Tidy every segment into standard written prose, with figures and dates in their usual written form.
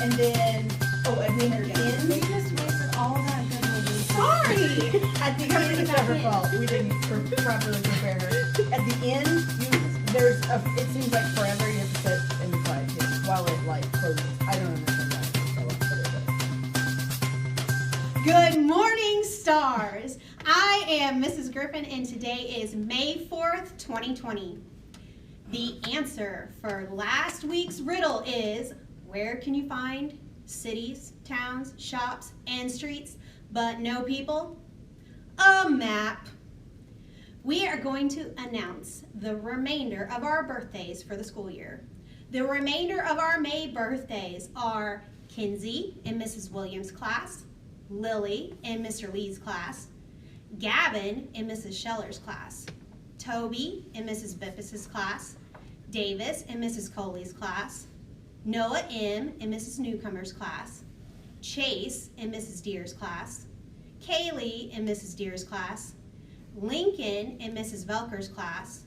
And then, and then at the end. You just wasted all that good movie. Sorry! At the end, it's never fault. We didn't properly prepare her. At the end, it seems like forever you have to sit and be quiet too, while it like closes. I don't understand that. Good morning, stars. I am Mrs. Griffin, and today is May 4th, 2020. The answer for last week's riddle is, where can you find cities, towns, shops, and streets, but no people? A map. We are going to announce the remainder of our birthdays for the school year. The remainder of our May birthdays are Kinsey in Mrs. Williams' class, Lily in Mr. Lee's class, Gavin in Mrs. Scheller's class, Toby in Mrs. Bippus's class, Davis in Mrs. Coley's class, Noah M. in Mrs. Newcomer's class, Chase in Mrs. Deer's class, Kaylee in Mrs. Deer's class, Lincoln in Mrs. Velker's class,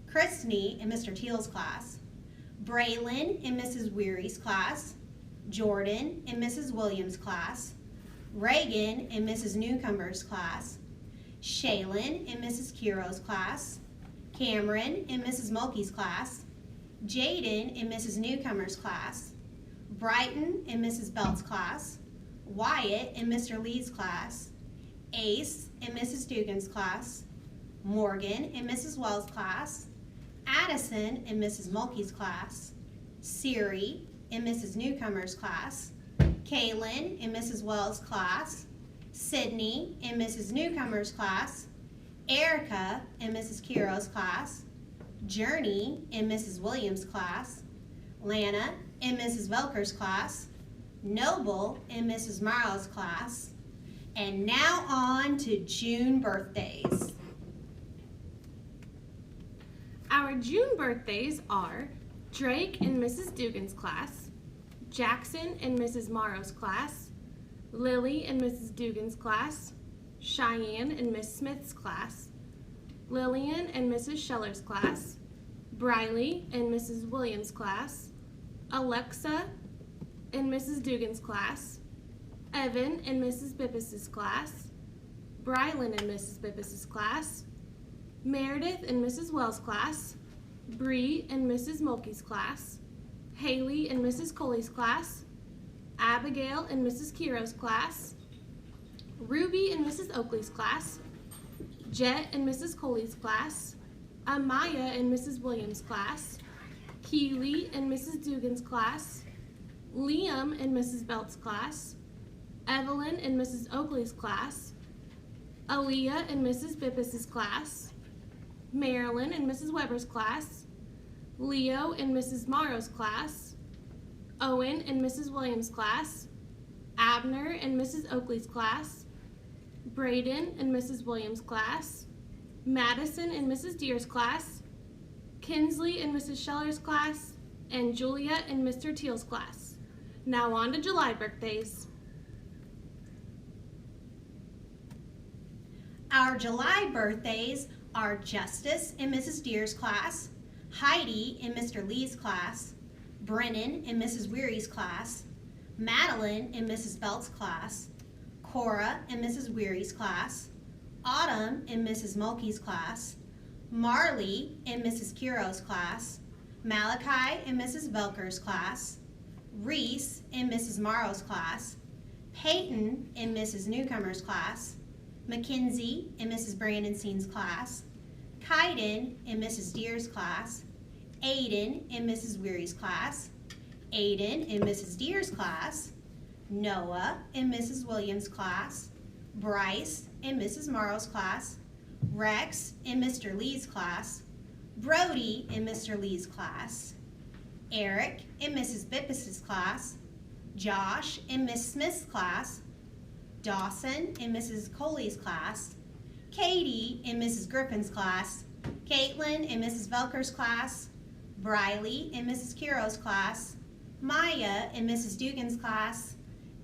Christney in Mr. Teal's class, Braylon in Mrs. Weary's class, Jordan in Mrs. Williams' class, Reagan in Mrs. Newcomer's class, Shaylin in Mrs. Kiro's class, Cameron in Mrs. Mulkey's class, Jaden in Mrs. Newcomer's class, Brighton in Mrs. Belt's class, Wyatt in Mr. Lee's class, Ace in Mrs. Dugan's class, Morgan in Mrs. Wells' class, Addison in Mrs. Mulkey's class, Siri in Mrs. Newcomer's class, Kaylin in Mrs. Wells' class, Sydney in Mrs. Newcomer's class, Erica in Mrs. Kiro's class, Journey in Mrs. Williams' class, Lana in Mrs. Velker's class, Noble in Mrs. Morrow's class, and now on to June birthdays. Our June birthdays are Drake in Mrs. Dugan's class, Jackson in Mrs. Morrow's class, Lily in Mrs. Dugan's class, Cheyenne in Miss Smith's class, Lillian in Mrs. Scheller's class, Briley in Mrs. Williams' class, Alexa in Mrs. Dugan's class, Evan in Mrs. Bippus's class, Brylan in Mrs. Bippus's class, Meredith in Mrs. Wells' class, Bree in Mrs. Mulkey's class, Haley in Mrs. Coley's class, Abigail in Mrs. Kiro's class, Ruby in Mrs. Oakley's class, Jet in Mrs. Coley's class, Amaya in Mrs. Williams' class, Keely in Mrs. Dugan's class, Liam in Mrs. Belt's class, Evelyn in Mrs. Oakley's class, Aaliyah in Mrs. Bippus's class, Marilyn in Mrs. Weber's class, Leo in Mrs. Morrow's class, Owen in Mrs. Williams' class, Abner in Mrs. Oakley's class, Braden in Mrs. Williams' class, Madison in Mrs. Deer's class, Kinsley in Mrs. Scheller's class, and Julia in Mr. Teal's class. Now on to July birthdays. Our July birthdays are Justice in Mrs. Deer's class, Heidi in Mr. Lee's class, Brennan in Mrs. Weary's class, Madeline in Mrs. Belt's class, Cora in Mrs. Weary's class, Autumn in Mrs. Mulkey's class, Marley in Mrs. Kiro's class, Malachi in Mrs. Velker's class, Reese in Mrs. Morrow's class, Peyton in Mrs. Newcomer's class, Mackenzie in Mrs. Brandenstein's class, Kaiden in Mrs. Deer's class, Aiden in Mrs. Weary's class, Aiden in Mrs. Deer's class, Noah in Mrs. Williams' class, Bryce in Mrs. Morrow's class, Rex in Mr. Lee's class, Brody in Mr. Lee's class, Eric in Mrs. Bippus's class, Josh in Miss Smith's class, Dawson in Mrs. Coley's class, Katie in Mrs. Griffin's class, Caitlin in Mrs. Velker's class, Briley in Mrs. Kiro's class, Maya in Mrs. Dugan's class,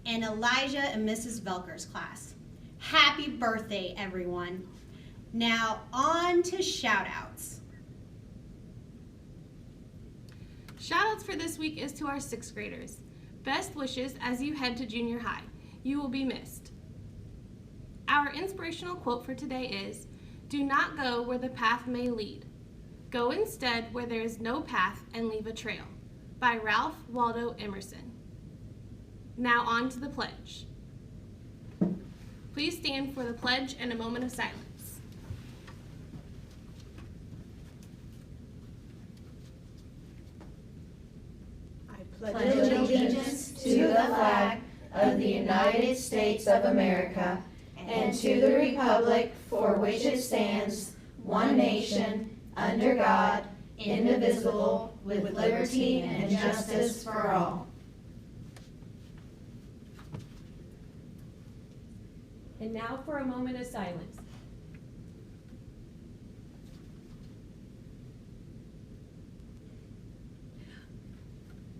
and Elijah in Mrs. Velker's class. Happy birthday, everyone. Now on to shout-outs. Shout-outs for this week is to our 6th graders. Best wishes as you head to junior high. You will be missed. Our inspirational quote for today is, "Do not go where the path may lead. Go instead where there is no path and leave a trail," by Ralph Waldo Emerson. Now on to the pledge. Please stand for the pledge and a moment of silence. Pledge allegiance to the flag of the United States of America and to the republic for which it stands, one nation, under God, indivisible, with liberty and justice for all. And now for a moment of silence.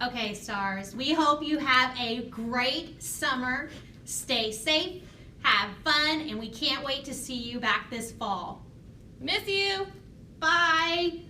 Okay, stars, we hope you have a great summer. Stay safe, have fun, and we can't wait to see you back this fall. Miss you! Bye!